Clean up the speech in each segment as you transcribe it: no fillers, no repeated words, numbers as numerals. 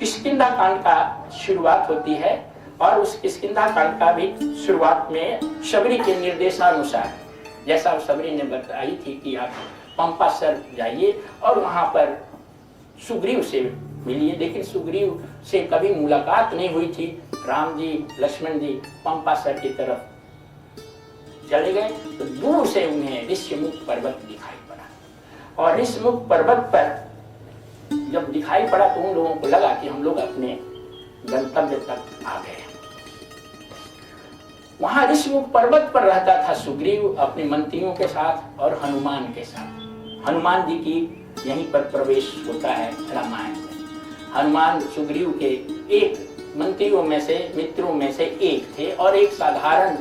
किष्किंधा कांड का शुरुआत होती है और उस किष्किंधा कांड का भी शुरुआत में शबरी के निर्देशानुसार, जैसा शबरी ने बताई थी कि आप पंपासर जाइए और वहां पर सुग्रीव से मिलिए, लेकिन सुग्रीव से कभी मुलाकात नहीं हुई थी। राम जी लक्ष्मण जी पंपासर की तरफ चले गए तो दूर से उन्हें ऋष्यमुख पर्वत दिखाई पड़ा और ऋष्यमुख पर्वत पर जब दिखाई पड़ा तो उन लोगों को लगा कि हम लोग अपने गंतव्य तक आ गए। वहां ऋष्यमुख पर्वत पर रहता था सुग्रीव अपने मंत्रियों के साथ और हनुमान के साथ। हनुमान जी की यहीं पर प्रवेश होता है रामायण में। हनुमान सुग्रीव के एक मंत्रियों में से, मित्रों में से एक थे और एक साधारण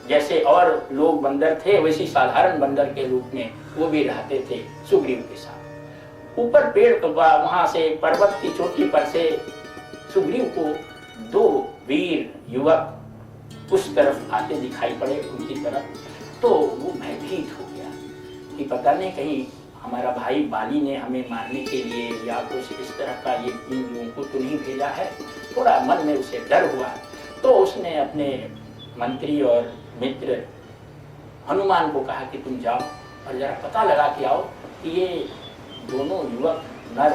जैसे और लोग बंदर थे वैसे साधारण बंदर के रूप में वो भी रहते थे सुग्रीव के साथ। ऊपर पेड़ वहां से पर्वत की चोटी पर से सुग्रीव को दो वीर युवक उस तरफ आते दिखाई पड़े उनकी तरफ, तो वो भयभीत हो गया कि पता नहीं कहीं हमारा भाई बाली ने हमें मारने के लिए या कुछ इस तरह का ये इन लोगों को तो नहीं भेजा है। थोड़ा मन में उसे डर हुआ तो उसने अपने मंत्री और मित्र हनुमान को कहा कि तुम जाओ और जरा पता लगा के आओ कि ये दोनों युवक नर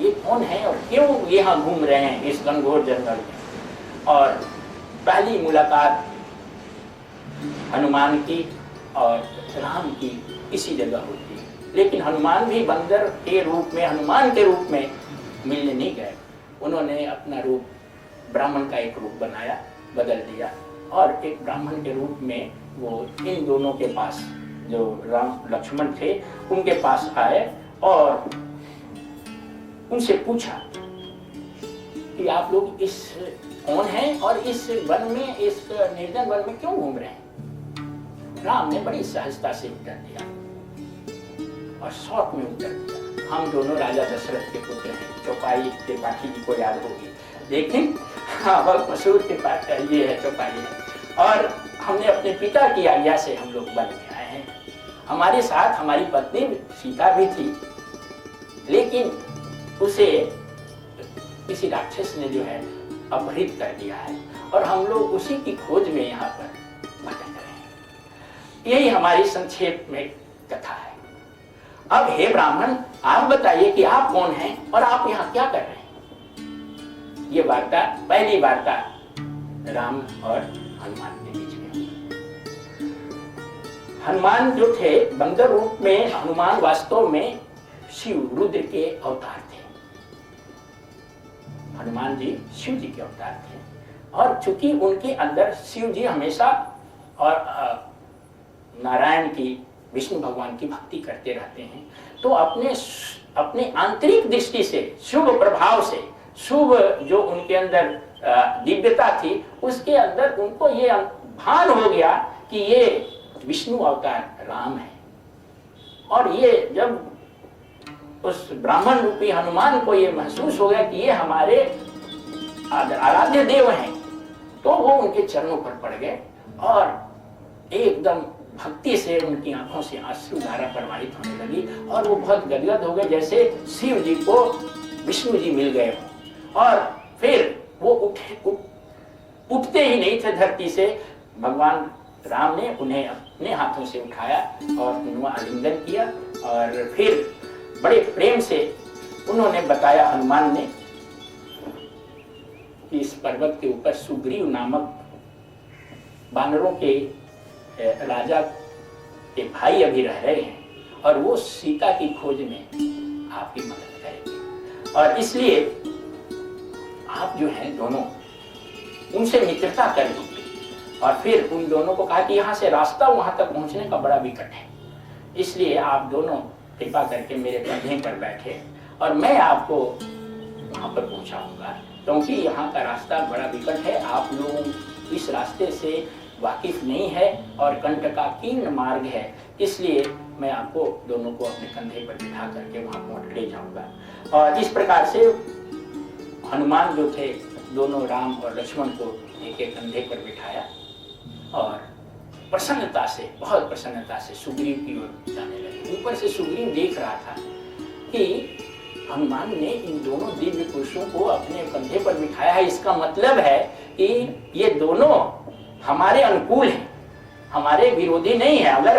ये कौन है और क्यों यहाँ घूम रहे हैं इस घनघोर जंगल में। और पहली मुलाकात हनुमान की और राम की इसी जगह होती है, लेकिन हनुमान भी बंदर के रूप में, हनुमान के रूप में मिलने नहीं गए। उन्होंने अपना रूप ब्राह्मण का एक रूप बनाया, बदल दिया और एक ब्राह्मण के रूप में वो इन दोनों के पास जो राम लक्ष्मण थे उनके पास आए और उनसे पूछा कि आप लोग इस कौन हैं और इस वन में, इस निर्जन वन में क्यों घूम रहे हैं। राम ने बड़ी सहजता से उत्तर दिया और शॉर्ट में उत्तर दिया, हम दोनों राजा दशरथ के पुत्र हैं। चौपाई त्रिपाठी जी को याद होगी, लेकिन हाँ बहुत मशहूर त्रिपाठी ये है चौपाई है। और हमने अपने पिता की आज्ञा से हम लोग वन में आए हैं। हमारे साथ हमारी पत्नी सीता भी थी, लेकिन उसे किसी राक्षस ने जो है अपहरित कर दिया है और हम लोग उसी की खोज में यहाँ पर भटक रहे हैं। यही हमारी संक्षेप में कथा है। अब हे ब्राह्मण, आप बताइए कि आप कौन हैं और आप यहाँ क्या कर रहे हैं। ये वार्ता, पहली वार्ता राम और हनुमान के बीच में। हनुमान जो थे बंदर रूप में, हनुमान वास्तव में शिव रुद्र के अवतार थे। हनुमान जी शिव जी के अवतार थे और चूंकि उनके अंदर शिव जी हमेशा और नारायण की, विष्णु भगवान की भक्ति करते रहते हैं, तो अपने आंतरिक दृष्टि से, शुभ प्रभाव से, शुभ जो उनके अंदर दिव्यता थी उसके अंदर उनको ये भान हो गया कि ये विष्णु अवतार राम है। और ये जब उस ब्राह्मण रूपी हनुमान को ये महसूस हो गया कि ये हमारे आराध्य देव हैं, तो वो उनके चरणों पर पड़ गए और एकदम भक्ति से उनकी आंखों से अश्रुधारा प्रवाहित होने लगी और वो बहुत गदगद हो गए, जैसे शिव जी को विष्णु जी मिल गए हों। और फिर वो उठते ही नहीं थे धरती से। भगवान राम ने उन्हें अपने हाथों से उठाया और उन्हें आलिंगन किया और फिर बड़े प्रेम से उन्होंने बताया, हनुमान ने, कि इस पर्वत के ऊपर सुग्रीव नामक बानरों के राजा के भाई अभी रह रहे हैं और वो सीता की खोज में आपकी मदद करेंगे और इसलिए आप जो हैं दोनों उनसे मित्रता कर लीजिए। और फिर उन दोनों को कहा कि यहाँ से रास्ता वहां तक पहुंचने का बड़ा विकट है, इसलिए आप दोनों कृपा करके मेरे कंधे पर बैठे और मैं आपको वहां पर पहुंचाऊंगा, क्योंकि यहाँ का रास्ता बड़ा विकट है, आप लोग इस रास्ते से वाकिफ नहीं है और कंटकाकीर्ण मार्ग है, इसलिए मैं आपको दोनों को अपने कंधे पर बिठा करके वहां पहुंच ले जाऊंगा। और इस प्रकार से हनुमान जो थे दोनों राम और लक्ष्मण को एक एक कंधे पर बिठाया और प्रसन्नता से, बहुत प्रसन्नता से सुग्रीव की ओर जाने लगे। ऊपर से सुग्रीव देख रहा था कि हनुमान ने इन दोनों दिव्य पुरुषों पुरुषों को अपने कंधे पर बिठाया है। इसका मतलब है कि ये दोनों हमारे अनुकूल हैं, हमारे विरोधी नहीं है। अगर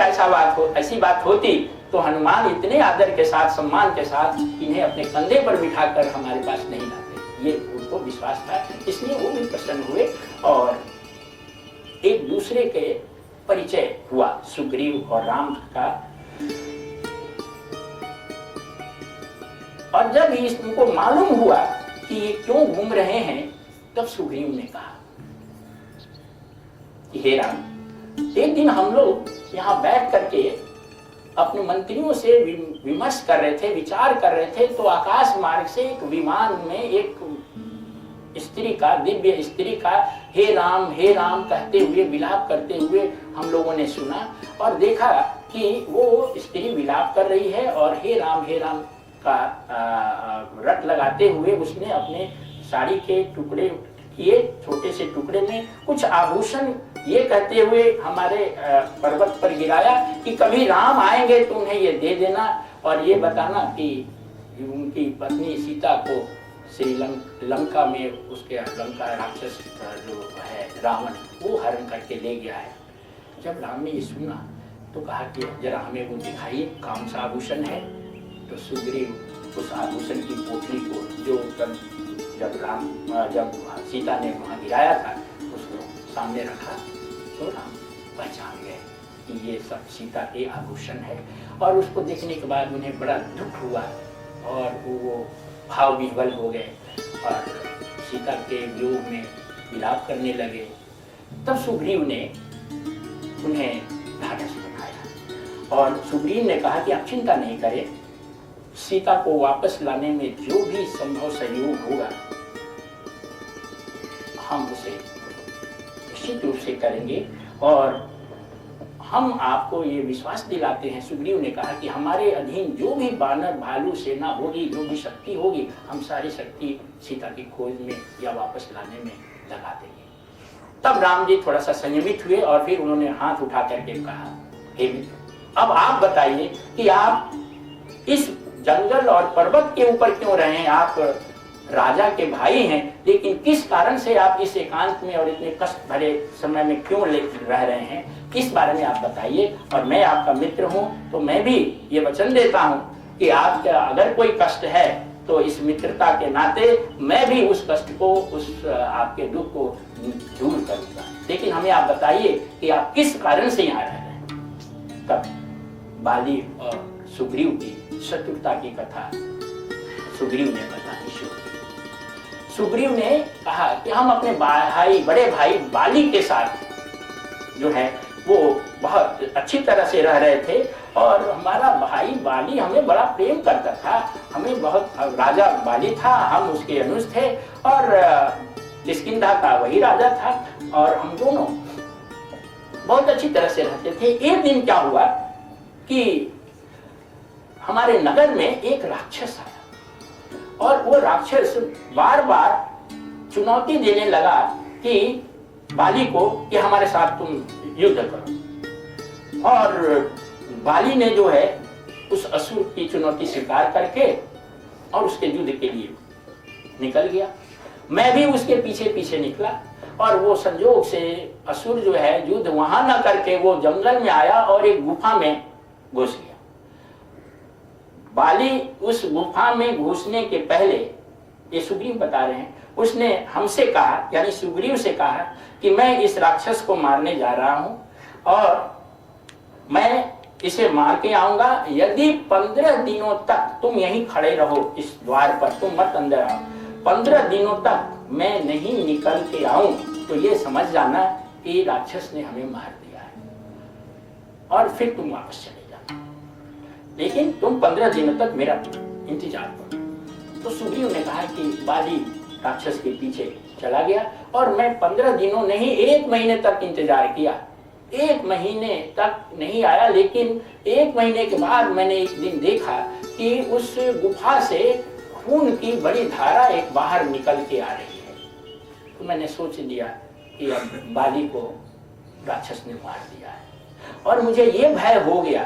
ऐसी बात होती तो हनुमान इतने आदर के साथ, सम्मान के साथ इन्हें अपने कंधे पर बिठाकर हमारे पास नहीं लाते। ये उनको विश्वास था, इसलिए वो भी प्रसन्न हुए और एक दूसरे के परिचय हुआ सुग्रीव और राम का। और जब इसको मालूम हुआ कि ये क्यों घूम रहे हैं, तब सुग्रीव ने कहा कि हे राम, एक दिन हम लोग यहाँ बैठ करके अपने मंत्रियों से विमर्श कर रहे थे, विचार कर रहे थे, तो आकाश मार्ग से एक विमान में एक स्त्री का, दिव्य स्त्री का हे राम कहते हुए, विलाप करते हुए हम लोगों ने सुना और देखा कि वो स्त्री विलाप कर रही है और हे राम का रट लगाते हुए उसने अपने साड़ी के टुकड़े किए, छोटे से टुकड़े में कुछ आभूषण ये कहते हुए हमारे पर्वत पर गिराया कि कभी राम आएंगे तो उन्हें ये दे देना और ये बताना कि उनकी पत्नी सीता को श्री लंका में उसके लंका राक्षस जो है रावण, वो हरण करके ले गया है। जब राम ने ये सुना तो कहा कि जरा हमें वो दिखाइए कौन सा आभूषण है। तो सुग्रीव उस आभूषण की पोटली को जो जब सीता ने वहाँ गिराया था उसको सामने रखा तो राम पहचान गए कि ये सब सीता के आभूषण है। और उसको देखने के बाद उन्हें बड़ा दुख हुआ और वो भाव विह्वल हो गए और सीता के वियोग में विलाप करने लगे। तब सुग्रीव ने उन्हें ढाढ़स बनाया और सुग्रीव ने कहा कि आप चिंता नहीं करें, सीता को वापस लाने में जो भी संभव सहयोग होगा हम उसे निश्चित रूप से करेंगे और हम आपको ये विश्वास दिलाते हैं। सुग्रीव ने कहा कि हमारे अधीन जो भी बानर भालू सेना होगी, जो भी शक्ति होगी, हम सारी शक्ति सीता की खोज में या वापस लाने में लगा देंगे। तब राम जी थोड़ा सा संयमित हुए और फिर उन्होंने हाथ उठा करके कहा, हे मित्र, अब आप बताइए कि आप इस जंगल और पर्वत के ऊपर क्यों रहे हैं? आप राजा के भाई हैं, लेकिन किस कारण से आप इस एकांत में और इतने कष्ट भरे समय में क्यों रह रहे हैं? इस बारे में आप बताइए। और मैं आपका मित्र हूं तो मैं भी ये वचन देता हूं कि आपका अगर कोई कष्ट है तो इस मित्रता के नाते मैं भी उस कष्ट को, उस आपके दुख को दूर करूंगा, लेकिन हमें आप बताइए कि आप किस कारण से यहाँ रह रहे हैं। तब बाली और सुग्रीव की शत्रुता की कथा सुग्रीव ने बतानी शुरू की। सुग्रीव ने कहा कि हम अपने बड़े भाई बाली के साथ जो है वो बहुत अच्छी तरह से रह रहे थे और हमारा भाई बाली हमें बड़ा प्रेम करता था, हमें बहुत, राजा बाली था, हम उसके अनुज थे और किष्किंधा का वही राजा था और हम दोनों बहुत अच्छी तरह से रहते थे। एक दिन क्या हुआ कि हमारे नगर में एक राक्षस आया और वो राक्षस बार बार चुनौती देने लगा कि बाली को कि हमारे साथ तुम युद्ध करो। और बाली ने जो है उस असुर की चुनौती स्वीकार करके और उसके युद्ध के लिए निकल गया। मैं भी उसके पीछे पीछे निकला और वो संजोग से असुर जो है युद्ध वहां न करके वो जंगल में आया और एक गुफा में घुस गया। बाली उस गुफा में घुसने के पहले, ये सुग्रीव बता रहे हैं, उसने हमसे कहा, यानी सुग्रीव से कहा कि मैं इस राक्षस को मारने जा रहा हूं और मैं इसे मार के आऊंगा, यदि 15 दिनों तक तुम यहीं खड़े रहो इस द्वार पर, तुम मत अंदर आओ, 15 दिनों तक मैं नहीं निकल के आऊं तो ये समझ जाना कि राक्षस ने हमें मार दिया है और फिर तुम वापस चले जाना, लेकिन तुम 15 दिनों तक मेरा इंतजार करो। तो सुग्रीव ने कहा कि बाली राक्षस के पीछे चला गया और मैं 15 दिनों नहीं 1 महीने तक इंतजार किया। 1 महीने तक नहीं आया, लेकिन 1 महीने के बाद मैंने एक दिन देखा कि उस गुफा से खून की बड़ी धारा एक बाहर निकल के आ रही है। तो मैंने सोच लिया कि अब बाली को राक्षस ने मार दिया है और मुझे ये भय हो गया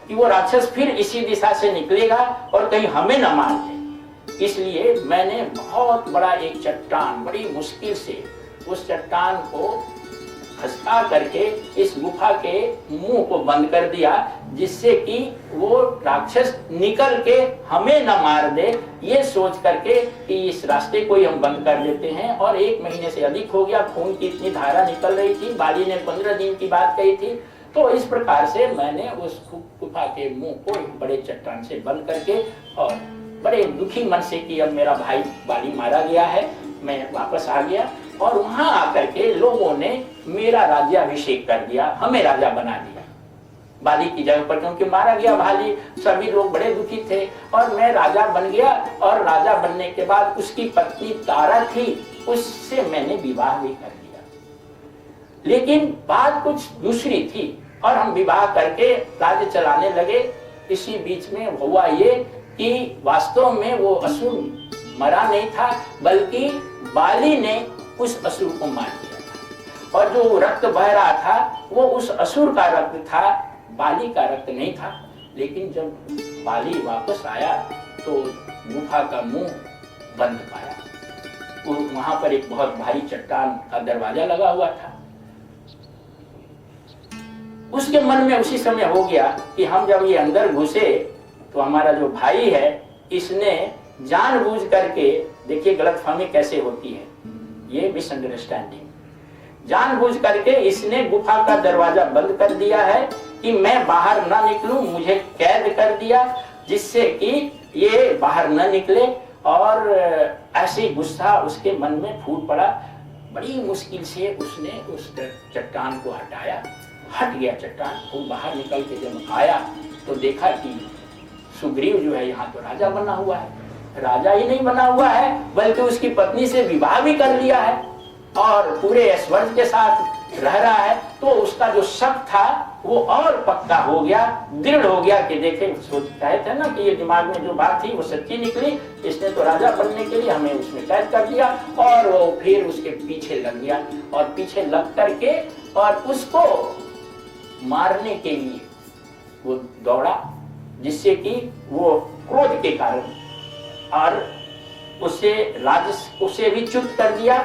कि वो राक्षस फिर इसी दिशा से निकलेगा और कहीं हमें न मार दे। इसलिए मैंने बहुत बड़ा एक चट्टान बड़ी मुश्किल से उस चट्टान को खसका करके इस गुफा के मुंह को बंद कर दिया, जिससे कि वो राक्षस निकल के हमें न मार दे, ये सोच करके कि इस रास्ते को ही हम बंद कर देते हैं। और 1 महीने से अधिक हो गया, खून की इतनी धारा निकल रही थी, बाली ने 15 दिन की बात कही थी। तो इस प्रकार से मैंने उस गुफा के मुंह को एक बड़े चट्टान से बंद करके और बड़े दुखी मन से कि अब मेरा भाई बाली मारा गया है, मैं वापस आ गया। और वहां आकर के लोगों ने मेरा राज्याभिषेक कर दिया, हमें राजा बना दिया बाली की जगह पर, क्योंकि मारा गया बाली। सभी लोग बड़े दुखी थे और मैं राजा बन गया। और राजा बनने के बाद उसकी पत्नी तारा थी, उससे मैंने विवाह भी कर दिया। लेकिन बात कुछ दूसरी थी और हम विवाह करके राज्य चलाने लगे। इसी बीच में हुआ ये कि वास्तव में वो असुर मरा नहीं था, बल्कि बाली ने उस असुर को मार दिया था। और जो रक्त बह रहा था वो उस असुर का रक्त था, बाली का रक्त नहीं था। लेकिन जब बाली वापस आया तो गुफा का मुंह बंद पाया। वहां पर एक बहुत भारी चट्टान का दरवाजा लगा हुआ था। उसके मन में उसी समय हो गया कि हम जब ये अंदर घुसे तो हमारा जो भाई है इसने जानबूझ करके, देखिए गलतफहमी कैसे होती है, ये मिसअंडरस्टैंडिंग, जानबूझ करके इसने गुफा का दरवाजा बंद कर दिया है कि मैं बाहर ना निकलूं, मुझे कैद कर दिया, जिससे कि ये बाहर ना निकले। और ऐसे गुस्सा उसके मन में फूट पड़ा। बड़ी मुश्किल से उसने उस चट्टान को हटाया, हट गया चट्टान। वो बाहर निकल के जब आया तो देखा कि सुग्रीव जो है यहाँ तो राजा बना हुआ है। राजा ही नहीं बना हुआ है बल्कि उसकी पत्नी से विवाह भी कर लिया है और पूरे ऐश्वर्य के साथ रह रहा है। तो उसका जो शक था वो और पक्का हो गया, दृढ़ हो गया कि देखे, सोच रहे थे ना कि ये दिमाग में जो बात थी वो सच्ची निकली। इसने तो राजा बनने के लिए हमें उसमें कैद कर दिया। और वो फिर उसके पीछे लग गया और पीछे लग करके और उसको मारने के लिए वो दौड़ा, जिससे कि वो क्रोध के कारण और उसे भी च्युत कर दिया।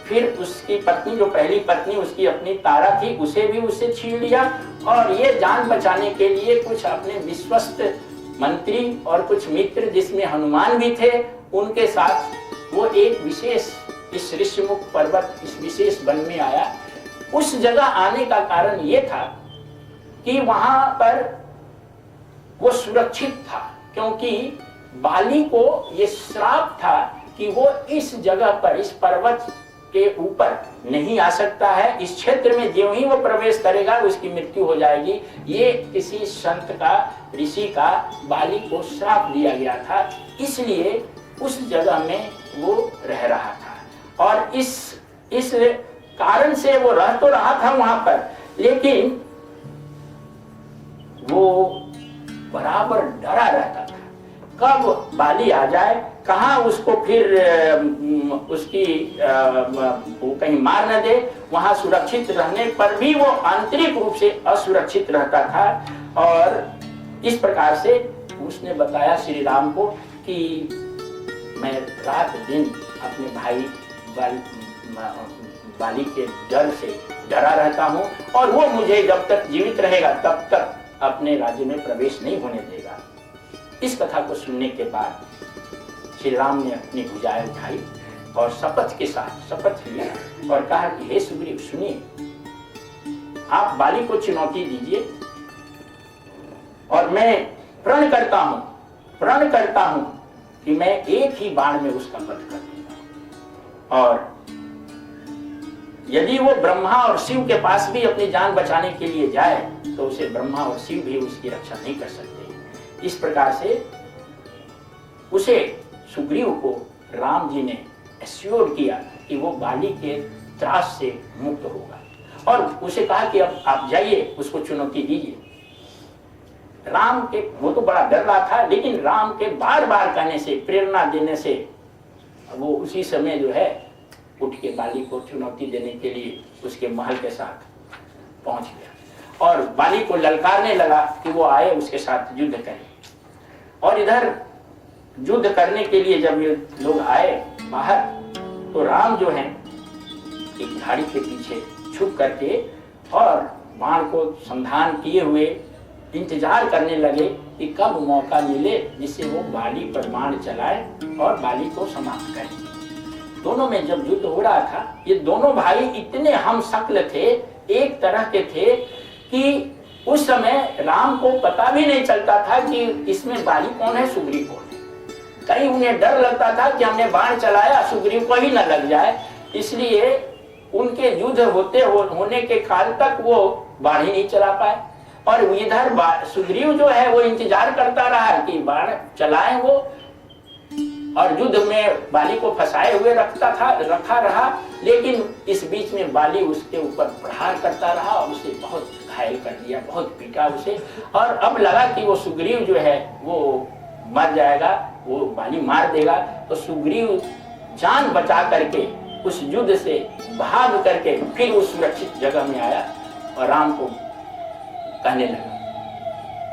फिर उसकी पत्नी, जो पहली पत्नी उसकी अपनी तारा थी, उसे भी उससे छीन लिया। और ये जान बचाने के लिए कुछ अपने विश्वस्त मंत्री और कुछ मित्र, जिसमें हनुमान भी थे, उनके साथ वो एक विशेष इस ऋषिमुख पर्वत, इस विशेष वन में आया। उस जगह आने का कारण ये था कि वहां पर वो सुरक्षित था, क्योंकि बाली को ये श्राप था कि वो इस जगह पर, इस पर्वत के ऊपर नहीं आ सकता है। इस क्षेत्र में ज्यों ही वो प्रवेश करेगा उसकी मृत्यु हो जाएगी। ये किसी संत का, ऋषि का बाली को श्राप दिया गया था, इसलिए उस जगह में वो रह रहा था। और इस कारण से वो रह तो रहा था वहां पर, लेकिन वो बराबर डरा रहता था कब बाली आ जाए, कहाँ उसको फिर उसकी वो कहीं मार न दे। वहां सुरक्षित रहने पर भी वो आंतरिक रूप से असुरक्षित रहता था। और इस प्रकार से उसने बताया श्री राम को कि मैं रात दिन अपने भाई बाली के डर से डरा रहता हूँ और वो मुझे जब तक जीवित रहेगा तब तक अपने राज्य में प्रवेश नहीं होने देगा। इस कथा को सुनने के बाद श्री राम ने अपनी भुजाएं उठाई और शपथ के साथ शपथ लिया और कहा कि हे सुग्रीव, सुनिए, आप बाली को चुनौती दीजिए और मैं प्रण करता हूं कि मैं एक ही बाण में उसका वध कर दूंगा। और यदि वो ब्रह्मा और शिव के पास भी अपनी जान बचाने के लिए जाए तो उसे ब्रह्मा और शिव भी उसकी रक्षा नहीं कर सकते। इस प्रकार से उसे, सुग्रीव को राम जी ने एश्योर किया कि वो बाली के त्रास से मुक्त होगा और उसे कहा कि अब आप जाइए, उसको चुनौती दीजिए। राम के, वो तो बड़ा डर रहा था, लेकिन राम के बार बार कहने से, प्रेरणा देने से वो उसी समय जो है उठ के बाली को चुनौती देने के लिए उसके महल के साथ पहुंच गया और बाली को ललकारने लगा कि वो आए उसके साथ युद्ध करें। और इधर युद्ध करने के लिए जब ये लोग आए बाहर, तो राम जो है एक झाड़ी के पीछे छुप करके और बाण को संधान किए हुए इंतजार करने लगे कि कब मौका मिले जिससे वो बाली पर बाण चलाए और बाली को समाप्त करें। दोनों में जब युद्ध हो रहा था, ये दोनों भाई इतने हम शक्ल थे, एक तरह के थे कि उस समय राम को पता भी नहीं चलता था कि इसमें बाली कौन है, सुग्रीव कौन है। कहीं उन्हें डर लगता था कि हमने बाण चलाया सुग्रीव को ही न लग जाए, इसलिए उनके युद्ध होने के काल तक वो बाण ही नहीं चला पाए। और इधर सुग्रीव जो है वो इंतजार करता रहा कि बाण चलाए वो, और युद्ध में बाली को फंसाए हुए रखा रहा, लेकिन इस बीच में बाली उसके ऊपर प्रहार करता रहा और उसे बहुत घायल कर दिया, बहुत पीटा उसे। और अब लगा कि वो सुग्रीव जो है वो मर जाएगा, वो बाली मार देगा। तो सुग्रीव जान बचा करके उस युद्ध से भाग करके फिर उस सुरक्षित जगह में आया और राम को कहने लगा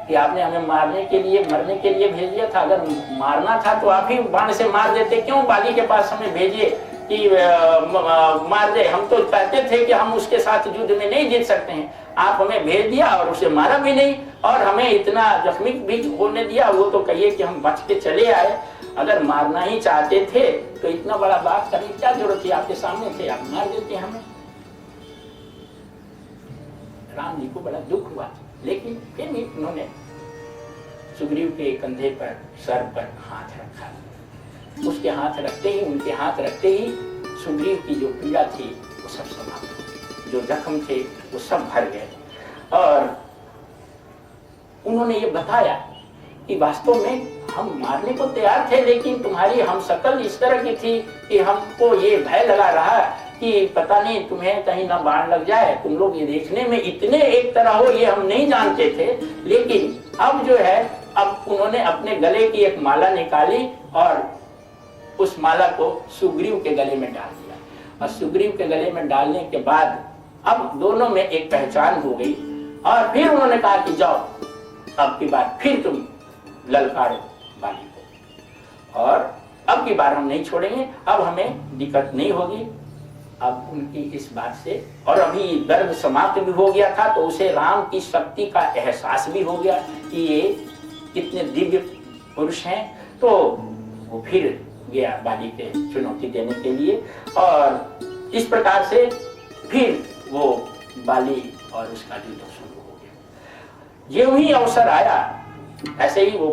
कि आपने हमें मरने के लिए भेज दिया था, अगर मारना था तो आप ही बाण से मार देते, क्यों बाली के पास हमें भेजिए कि मार दे। हम तो कहते थे कि हम उसके साथ युद्ध में नहीं जीत सकते हैं, आप हमें भेज दिया और उसे मारा भी नहीं और हमें इतना जख्मी भी होने दिया। वो तो कहिए कि हम बच के चले आए, अगर मारना ही चाहते थे तो इतना बड़ा बात करने की क्या जरूरत थी, आपके सामने थे, आप मार देते हमें। राम जी को बड़ा दुख हुआ, लेकिन फिर भी उन्होंने सुग्रीव के कंधे पर, सर पर हाथ रखा। उसके हाथ रखते ही, उनके हाथ रखते ही सुग्रीव की जो पीड़ा थी वो सब समाप्त हो गई, जो जख्म थे वो सब भर गए। और उन्होंने ये बताया कि वास्तव में हम मारने को तैयार थे, लेकिन तुम्हारी हम शक्ल इस तरह की थी कि हमको ये भय लगा रहा कि पता नहीं तुम्हें कहीं ना बाण लग जाए, तुम लोग ये देखने में इतने एक तरह हो ये हम नहीं जानते थे। लेकिन अब जो है, अब उन्होंने अपने गले की एक माला निकाली और उस माला को सुग्रीव के गले में डाल दिया। और सुग्रीव के गले में डालने के बाद अब दोनों में एक पहचान हो गई। और फिर उन्होंने कहा कि जाओ, अब की बार फिर तुम ललकारो बाली को, और अब की बार हम नहीं छोड़ेंगे, अब हमें दिक्कत नहीं होगी। अब उनकी इस बात से, और अभी दर्द समाप्त भी हो गया था, तो उसे राम की शक्ति का एहसास भी हो गया कि ये कितने दिव्य पुरुष हैं। तो वो फिर गया बाली के चुनौती देने के लिए, और इस प्रकार से फिर वो बाली और उसका युद्ध शुरू हो गया। ज्यों ही अवसर आया, ऐसे ही वो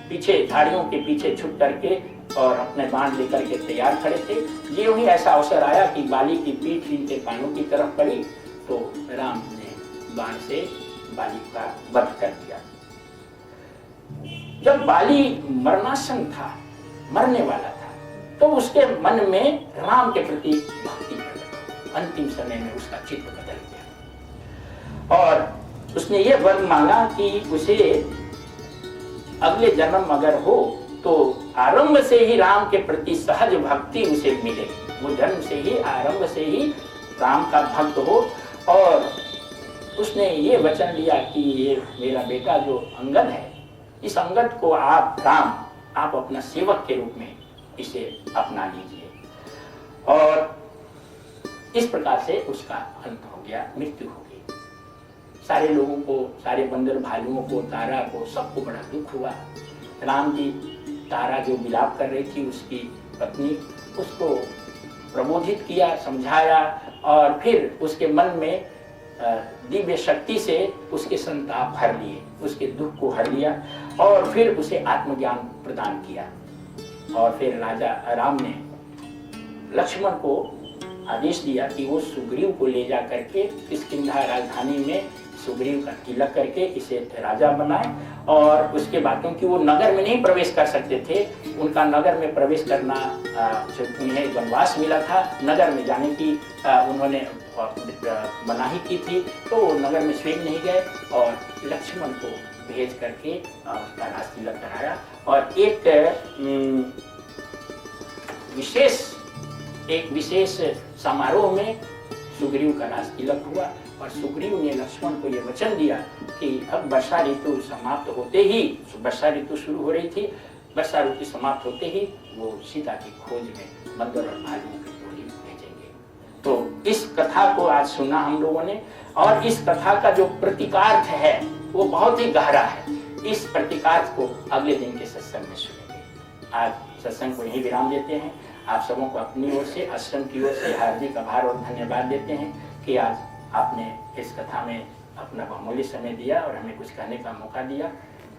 पीछे झाड़ियों के पीछे छुप करके और अपने बाण लेकर के तैयार खड़े थे। ज्यों ही ऐसा अवसर आया कि बाली की पीठ इनके कानों की तरफ पड़ी, तो राम ने बाण से बाली का वध कर दिया। जब बाली मरणासन था, मरने वाला था, तो उसके मन में राम के प्रति भक्ति प्रकट, अंतिम समय में उसका चित्त बदल गया और उसने ये वर मांगा कि उसे अगले जन्म अगर हो तो आरंभ से ही राम के प्रति सहज भक्ति उसे मिले, वो जन्म से ही, आरंभ से ही राम का भक्त हो। और उसने ये वचन लिया कि ये मेरा बेटा जो अंगद है, इस अंगद को आप राम, आप अपना सेवक के रूप में इसे अपना लीजिए। और इस प्रकार से उसका अंत हो गया, मृत्यु हो गई। सारे लोगों को, सारे बंदर भालुओं को, तारा को, सबको बड़ा दुख हुआ। राम जी, तारा जो विलाप कर रही थी, उसकी पत्नी, उसको प्रबोधित किया, समझाया, और फिर उसके मन में दिव्य शक्ति से उसके संताप हर लिए, उसके दुख को हर लिया, और फिर उसे आत्मज्ञान प्रदान किया। और फिर राजा राम ने लक्ष्मण को आदेश दिया कि वो सुग्रीव को ले जा करके किष्किंधा राजधानी में सुग्रीव का तिलक करके इसे राजा बनाए। और उसके बाद, क्योंकि वो नगर में नहीं प्रवेश कर सकते थे, उनका नगर में प्रवेश करना, उन्हें वनवास मिला था, नगर में जाने की उन्होंने मनाही की थी, तो वो नगर में स्वयं नहीं गए और लक्ष्मण को भेज करके उसका राज तिलक कराया। और एक विशेष समारोह में सुग्रीव का राज तिलक हुआ। और सुग्रीव ने लक्ष्मण को यह वचन दिया कि अब वर्षा ऋतु समाप्त होते ही, वर्षा ऋतु शुरू हो रही थी, वर्षा ऋतु समाप्त होते ही वो सीता की खोज में बंदर और भालुओं की टोली भेजेंगे। तो इस कथा को आज सुना हम लोगों ने, और इस कथा का जो प्रतीकार्थ है वो बहुत ही गहरा है। इस प्रतीकार्थ को अगले दिन के सत्संग में सुनेंगे। आज सत्संग को यही विराम देते हैं। आप सबों को अपनी ओर से, आश्रम की ओर से हार्दिक आभार और धन्यवाद देते हैं कि आज आपने इस कथा में अपना बहुमूल्य समय दिया और हमें कुछ कहने का मौका दिया।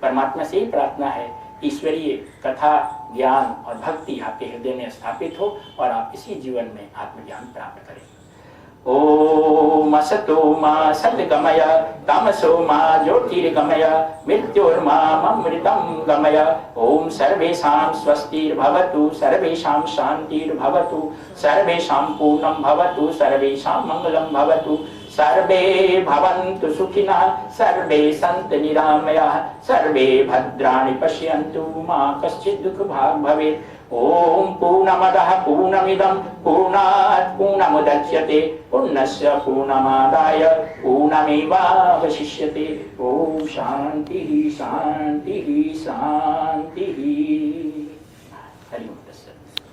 परमात्मा से ही प्रार्थना है ईश्वरीय कथा, ज्ञान और भक्ति आपके हृदय में स्थापित हो और आप इसी जीवन में आत्मज्ञान प्राप्त करें। ओम असतो मा सद्गमय तमसो मा ज्योतिर्गमय मृत्योर्मामृतं गमय। ओम सर्वेषां स्वस्तिर्भवतु, सर्वेषां शान्तिर्भवतु, सर्वेषां पूर्णं भवतु, सर्वेषां मंगलं भवतु, सर्वे भवन्तु सुखिनः, सर्वे सन्तु निरामयाः, सर्वे भद्राणि पश्यन्तु मा कश्चित् दुःखभाग् भवेत्। ओम पूर्णमदः पूर्णमिदं पूर्णात् पूर्णमुदच्यते पूर्णस्य पूर्णमादाय पूर्णमेवावशिष्यते। ओम शांति शांति शांति। हरि ओम तत्सत्।